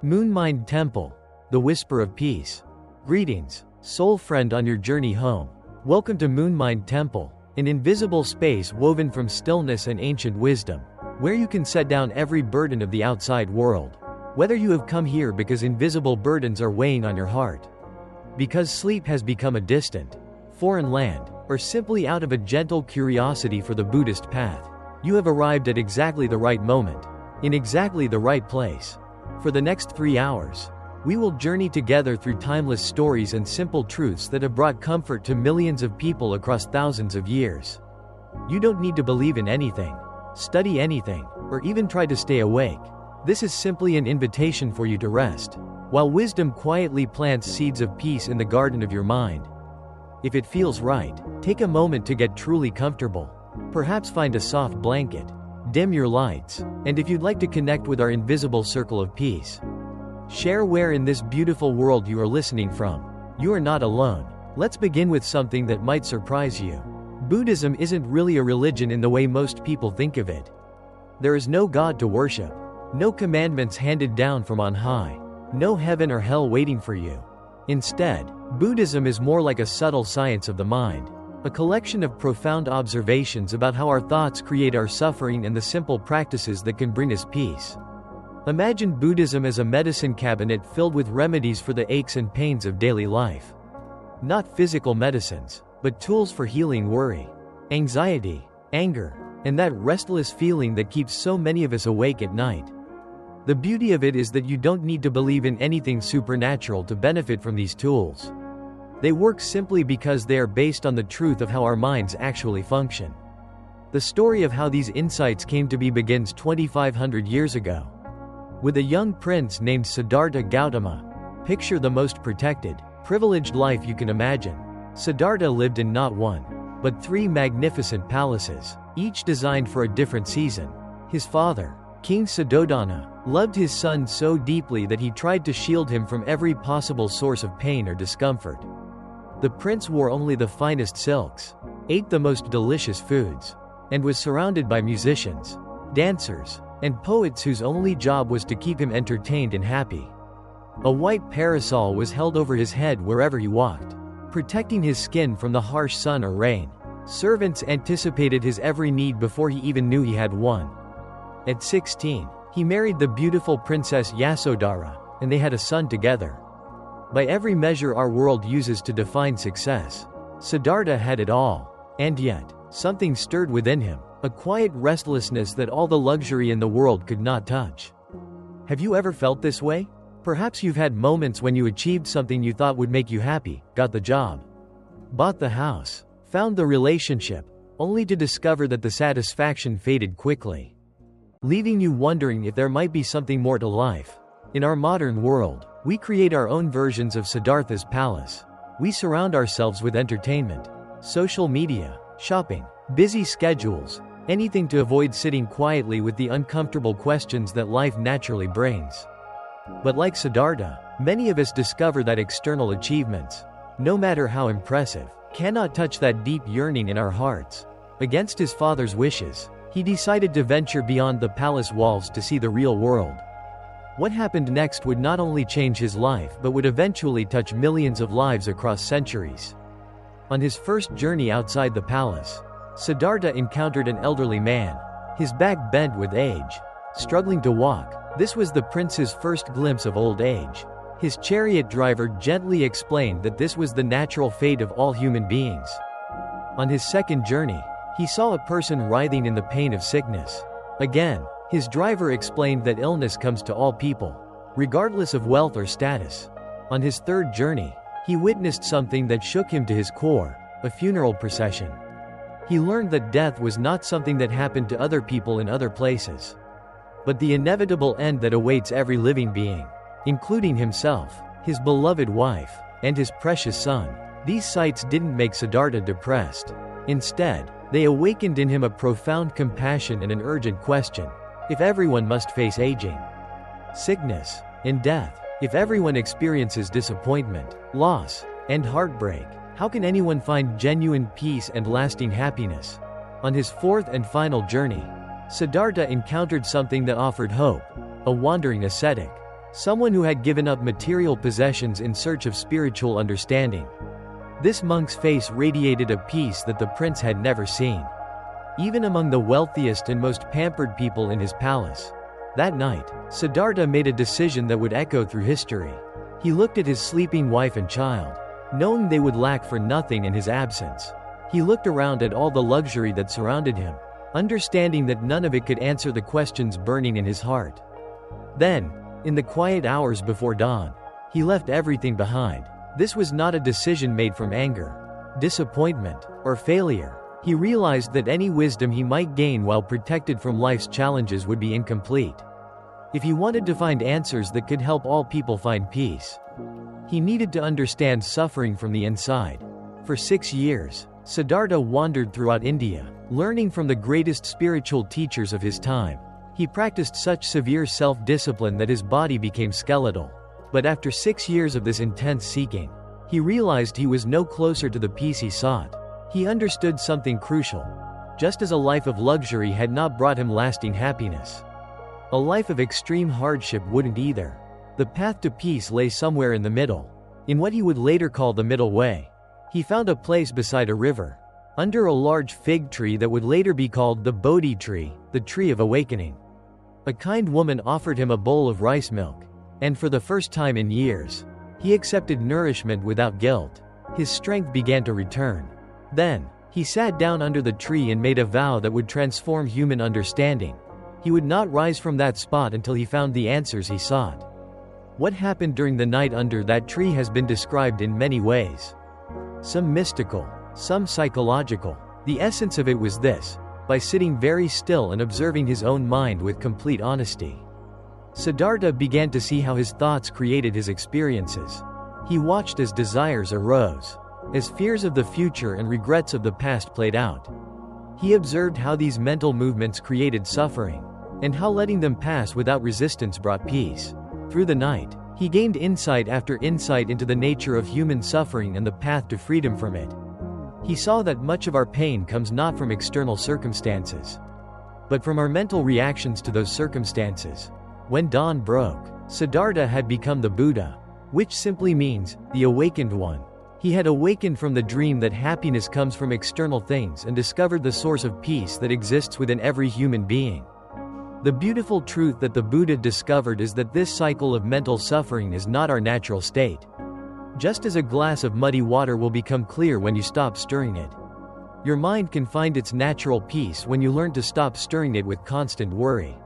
Moon Mind Temple, the whisper of peace. Greetings, soul friend on your journey home. Welcome to Moon Mind Temple, an invisible space woven from stillness and ancient wisdom, where you can set down every burden of the outside world. Whether you have come here because invisible burdens are weighing on your heart, because sleep has become a distant, foreign land, or simply out of a gentle curiosity for the Buddhist path, you have arrived at exactly the right moment, in exactly the right place. For the next 3 hours, we will journey together through timeless stories and simple truths that have brought comfort to millions of people across thousands of years. You don't need to believe in anything, study anything, or even try to stay awake. This is simply an invitation for you to rest, while wisdom quietly plants seeds of peace in the garden of your mind. If it feels right, take a moment to get truly comfortable. Perhaps find a soft blanket, dim your lights, and if you'd like to connect with our invisible circle of peace, share where in this beautiful world you are listening from. You are not alone. Let's begin with something that might surprise you. Buddhism isn't really a religion in the way most people think of it. There is no God to worship, no commandments handed down from on high, no heaven or hell waiting for you. Instead, Buddhism is more like a subtle science of the mind, a collection of profound observations about how our thoughts create our suffering and the simple practices that can bring us peace. Imagine Buddhism as a medicine cabinet filled with remedies for the aches and pains of daily life. Not physical medicines, but tools for healing worry, anxiety, anger, and that restless feeling that keeps so many of us awake at night. The beauty of it is that you don't need to believe in anything supernatural to benefit from these tools. They work simply because they are based on the truth of how our minds actually function. The story of how these insights came to be begins 2,500 years ago, with a young prince named Siddhartha Gautama. Picture the most protected, privileged life you can imagine. Siddhartha lived in not one, but 3 magnificent palaces, each designed for a different season. His father, King Suddhodana, loved his son so deeply that he tried to shield him from every possible source of pain or discomfort. The prince wore only the finest silks, ate the most delicious foods, and was surrounded by musicians, dancers, and poets whose only job was to keep him entertained and happy. A white parasol was held over his head wherever he walked, protecting his skin from the harsh sun or rain. Servants anticipated his every need before he even knew he had one. At 16, he married the beautiful princess Yasodhara, and they had a son together. By every measure our world uses to define success, Siddhartha had it all. And yet, something stirred within him, a quiet restlessness that all the luxury in the world could not touch. Have you ever felt this way? Perhaps you've had moments when you achieved something you thought would make you happy, got the job, bought the house, found the relationship, only to discover that the satisfaction faded quickly, leaving you wondering if there might be something more to life. In our modern world, we create our own versions of Siddhartha's palace. We surround ourselves with entertainment, social media, shopping, busy schedules, anything to avoid sitting quietly with the uncomfortable questions that life naturally brings. But like Siddhartha, many of us discover that external achievements, no matter how impressive, cannot touch that deep yearning in our hearts. Against his father's wishes, he decided to venture beyond the palace walls to see the real world. What happened next would not only change his life but would eventually touch millions of lives across centuries. On his first journey outside the palace, Siddhartha encountered an elderly man, his back bent with age, struggling to walk. This was the prince's first glimpse of old age. His chariot driver gently explained that this was the natural fate of all human beings. On his second journey, he saw a person writhing in the pain of sickness. Again, his driver explained that illness comes to all people, regardless of wealth or status. On his third journey, he witnessed something that shook him to his core, a funeral procession. He learned that death was not something that happened to other people in other places, but the inevitable end that awaits every living being, including himself, his beloved wife, and his precious son. These sights didn't make Siddhartha depressed. Instead, they awakened in him a profound compassion and an urgent question. If everyone must face aging, sickness, and death, if everyone experiences disappointment, loss, and heartbreak, how can anyone find genuine peace and lasting happiness? On his fourth and final journey, Siddhartha encountered something that offered hope, a wandering ascetic. someone who had given up material possessions in search of spiritual understanding. This monk's face radiated a peace that the prince had never seen, even among the wealthiest and most pampered people in his palace. That night, Siddhartha made a decision that would echo through history. He looked at his sleeping wife and child, knowing they would lack for nothing in his absence. He looked around at all the luxury that surrounded him, understanding that none of it could answer the questions burning in his heart. Then, in the quiet hours before dawn, he left everything behind. This was not a decision made from anger, disappointment, or failure. He realized that any wisdom he might gain while protected from life's challenges would be incomplete. If he wanted to find answers that could help all people find peace, he needed to understand suffering from the inside. For 6 years, Siddhartha wandered throughout India, learning from the greatest spiritual teachers of his time. He practiced such severe self-discipline that his body became skeletal. But after 6 years of this intense seeking, he realized he was no closer to the peace he sought. He understood something crucial. Just as a life of luxury had not brought him lasting happiness, a life of extreme hardship wouldn't either. The path to peace lay somewhere in the middle, in what he would later call the middle way. He found a place beside a river, under a large fig tree that would later be called the Bodhi tree, the tree of awakening. A kind woman offered him a bowl of rice milk, and for the first time in years, he accepted nourishment without guilt. His strength began to return. Then, he sat down under the tree and made a vow that would transform human understanding. He would not rise from that spot until he found the answers he sought. What happened during the night under that tree has been described in many ways. Some mystical, some psychological. The essence of it was this: by sitting very still and observing his own mind with complete honesty, Siddhartha began to see how his thoughts created his experiences. He watched as desires arose, as fears of the future and regrets of the past played out. He observed how these mental movements created suffering, and how letting them pass without resistance brought peace. Through the night, he gained insight after insight into the nature of human suffering and the path to freedom from it. He saw that much of our pain comes not from external circumstances, but from our mental reactions to those circumstances. When dawn broke, Siddhartha had become the Buddha, which simply means, the awakened one. He had awakened from the dream that happiness comes from external things and discovered the source of peace that exists within every human being. The beautiful truth that the Buddha discovered is that this cycle of mental suffering is not our natural state. Just as a glass of muddy water will become clear when you stop stirring it, your mind can find its natural peace when you learn to stop stirring it with constant worry,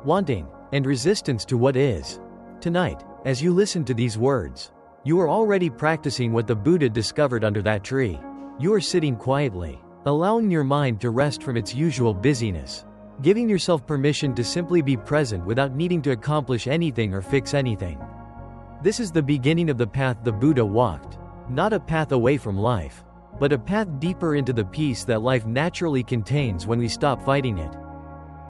wanting, and resistance to what is. Tonight, as you listen to these words, you are already practicing what the Buddha discovered under that tree. You are sitting quietly, allowing your mind to rest from its usual busyness, giving yourself permission to simply be present without needing to accomplish anything or fix anything. This is the beginning of the path the Buddha walked, not a path away from life, but a path deeper into the peace that life naturally contains when we stop fighting it.